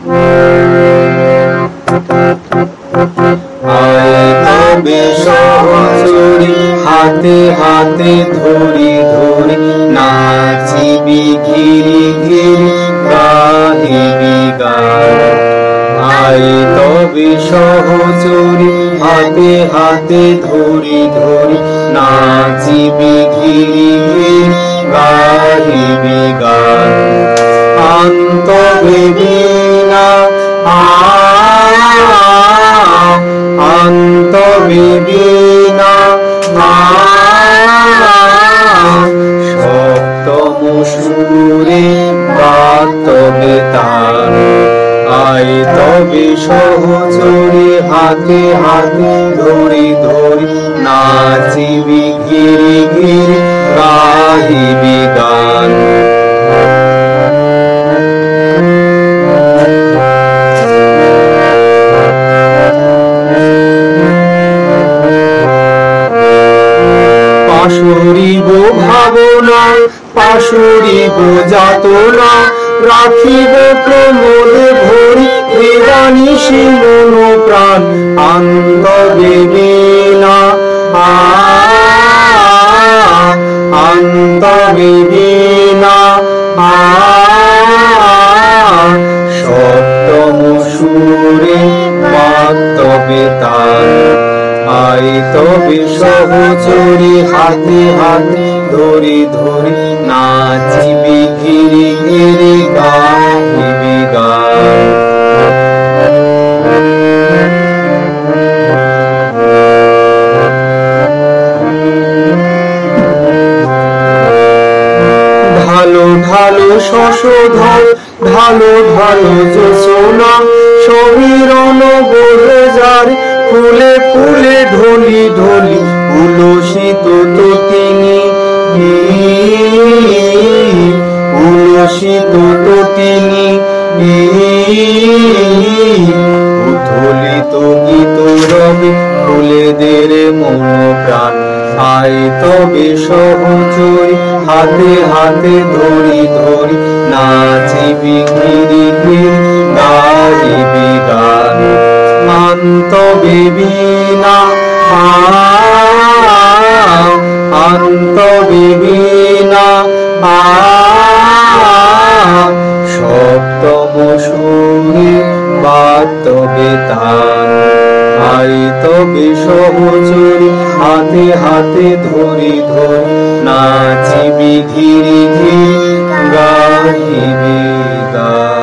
আয় তবে সহচরী হাতে হাতে ধরি ধরি নাচিবি ঘিরি ঘিরি গাহিবি গান। আয় তবে সহচরী হাতে হাতে ধরি ধরি নাচিবি ঘিরি ঘিরি গাহিবি গান। আন্তবে বীণা আন্তবে বীণা সপ্তম সুরে বাতবে তান। আয় তবে সহচরী হাতে হাতে ধরি ধরি নাচিবি ঘিরি ঘিরি গাহিবি গান। পাশুরিব ভাবনা পাশুরিব যাতনা রাখিব প্রমোদে ভরি হৃদয়নিশি মন প্রাণ। আন্তবে বীণা আন্তবে বীণা সপ্তম সুরে বাতবে তান। আয় তবে সহচরী হাতে হাতে ধরি ধরি নাচিবি ঘিরি ঘিরি গাহিবি গান। ঢালো ঢালো শশধর ঢালো ঢালো জোছনা সমীরণ বলে যারে ফুলে ফুলে ঢলি ঢলি উলসিত তটিনী উলসিত তটিনী উথলিত গীত রবি ফুলেদের মন প্রাণ। আয় তবে সহচরী হাতে হাতে ধরি ধরি নাচিবি ঘিরি ঘিরি গাহিবি গান। আন্তবে বীণা আন্তবে বীণা সপ্তম সুরে বাতবে তান। আয় তবে সহচরী হাতে হাতে ধরি ধরি নাচিবি ঘিরি ঘিরি গাহিবি গান।